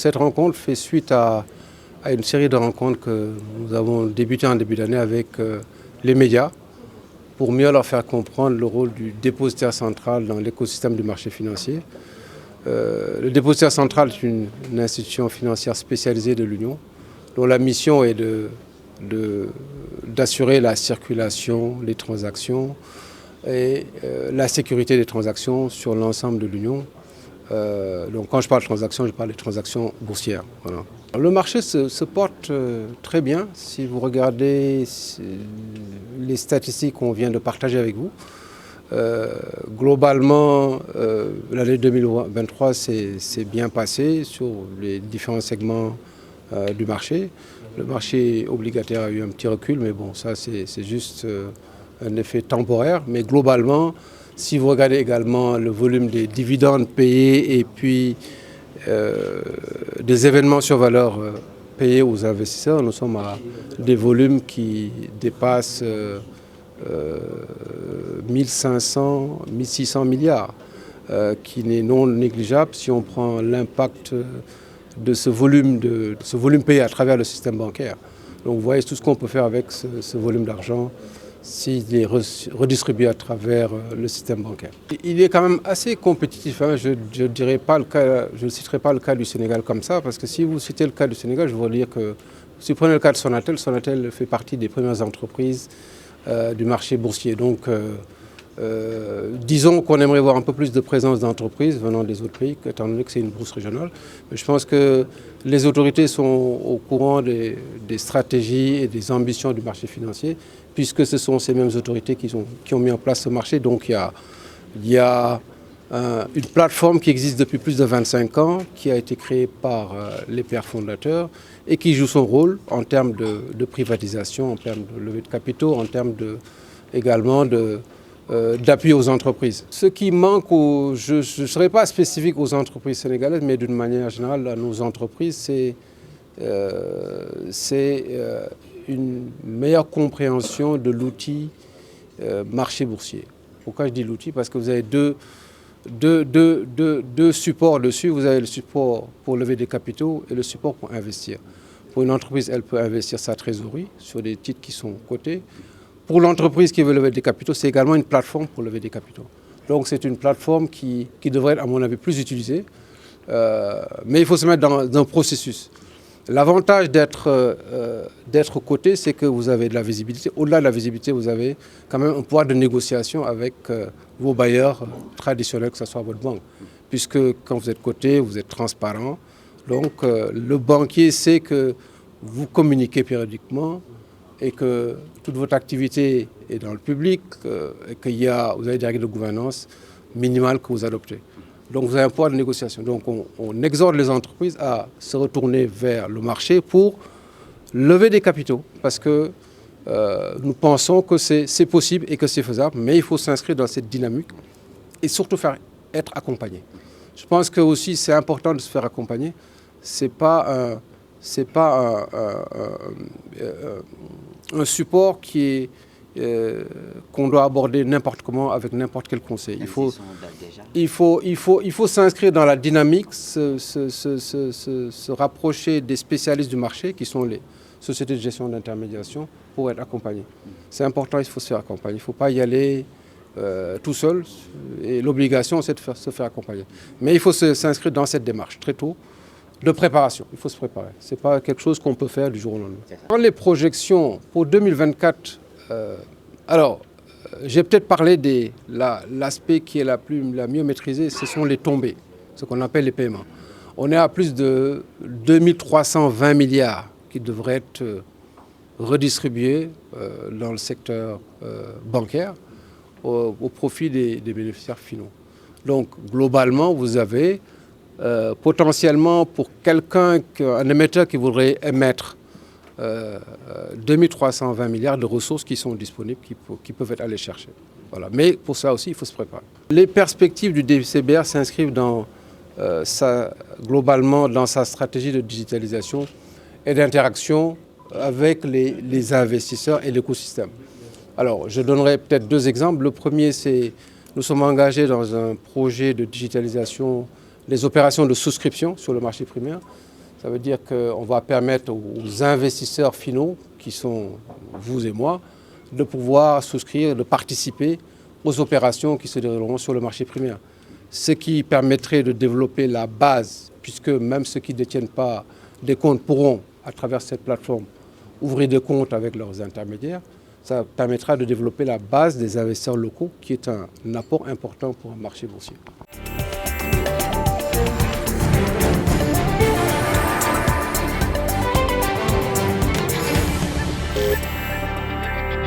cette rencontre fait suite à une série de rencontres que nous avons débutées en début d'année avec les médias pour mieux leur faire comprendre le rôle du dépositaire central dans l'écosystème du marché financier. Le dépositaire central est une institution financière spécialisée de l'Union dont la mission est d'assurer la circulation, les transactions et la sécurité des transactions sur l'ensemble de l'Union. Donc quand je parle de transactions, je parle des transactions boursières. Voilà. Le marché se porte très bien. Si vous regardez les statistiques qu'on vient de partager avec vous, globalement, l'année 2023 s'est bien passée sur les différents segments du marché. Le marché obligataire a eu un petit recul, mais bon, ça c'est juste un effet temporaire. Mais globalement, si vous regardez également le volume des dividendes payés et puis des événements sur valeur payés aux investisseurs, nous sommes à des volumes qui dépassent 1500, 1600 milliards, qui n'est non négligeable si on prend l'impact de ce volume payé à travers le système bancaire. Donc vous voyez tout ce qu'on peut faire avec ce volume d'argent s'il est redistribué à travers le système bancaire. Il est quand même assez compétitif. Hein. Je ne citerai pas le cas du Sénégal comme ça, parce que si vous citez le cas du Sénégal, je veux dire que si vous prenez le cas de Sonatel, Sonatel fait partie des premières entreprises du marché boursier. Donc, disons qu'on aimerait voir un peu plus de présence d'entreprises venant des autres pays, étant donné que c'est une bourse régionale. Mais je pense que les autorités sont au courant des stratégies et des ambitions du marché financier, puisque ce sont ces mêmes autorités qui ont mis en place ce marché. Donc il y a une plateforme qui existe depuis plus de 25 ans, qui a été créée par les pères fondateurs et qui joue son rôle en termes de privatisation, en termes de levée de capitaux, en termes également d'appui aux entreprises. Ce qui manque, je ne serai pas spécifique aux entreprises sénégalaises, mais d'une manière générale à nos entreprises, c'est une meilleure compréhension de l'outil marché boursier. Pourquoi je dis l'outil? Parce que vous avez deux supports dessus. Vous avez le support pour lever des capitaux et le support pour investir. Pour une entreprise, elle peut investir sa trésorerie sur des titres qui sont cotés. Pour l'entreprise qui veut lever des capitaux, c'est également une plateforme pour lever des capitaux. Donc c'est une plateforme qui devrait être, à mon avis, plus utilisée. Mais il faut se mettre dans un processus. L'avantage d'être coté, c'est que vous avez de la visibilité. Au-delà de la visibilité, vous avez quand même un pouvoir de négociation avec vos bailleurs traditionnels, que ce soit votre banque. Puisque quand vous êtes coté, vous êtes transparent. Donc le banquier sait que vous communiquez périodiquement et que toute votre activité est dans le public et que vous avez des règles de gouvernance minimales que vous adoptez. Donc vous avez un pouvoir de négociation. Donc on exhorte les entreprises à se retourner vers le marché pour lever des capitaux, parce que nous pensons que c'est possible et que c'est faisable, mais il faut s'inscrire dans cette dynamique et surtout être accompagné. Je pense que aussi c'est important de se faire accompagner. C'est pas un support qu'on doit aborder n'importe comment avec n'importe quel conseil. Il faut s'inscrire dans la dynamique, se rapprocher des spécialistes du marché qui sont les sociétés de gestion d'intermédiation pour être accompagné. C'est important, il faut se faire accompagner. Il ne faut pas y aller tout seul et l'obligation c'est de se faire accompagner. Mais il faut s'inscrire dans cette démarche très tôt de préparation. Il faut se préparer. Ce n'est pas quelque chose qu'on peut faire du jour au lendemain. Dans les projections pour 2024, j'ai peut-être parlé de l'aspect qui est la mieux maîtrisé, ce sont les tombées, ce qu'on appelle les paiements. On est à plus de 2320 milliards qui devraient être redistribués dans le secteur bancaire au profit des bénéficiaires finaux. Donc globalement, vous avez potentiellement pour un émetteur qui voudrait émettre 2320 milliards de ressources qui sont disponibles, qui peuvent être allées chercher. Voilà. Mais pour ça aussi, il faut se préparer. Les perspectives du DCBR s'inscrivent globalement dans sa stratégie de digitalisation et d'interaction avec les investisseurs et l'écosystème. Alors, je donnerai peut-être deux exemples. Le premier, c'est nous sommes engagés dans un projet de digitalisation des opérations de souscription sur le marché primaire. Ça veut dire qu'on va permettre aux investisseurs finaux, qui sont vous et moi, de pouvoir souscrire, de participer aux opérations qui se dérouleront sur le marché primaire. Ce qui permettrait de développer la base, puisque même ceux qui ne détiennent pas des comptes pourront, à travers cette plateforme, ouvrir des comptes avec leurs intermédiaires. Ça permettra de développer la base des investisseurs locaux, qui est un apport important pour un marché boursier.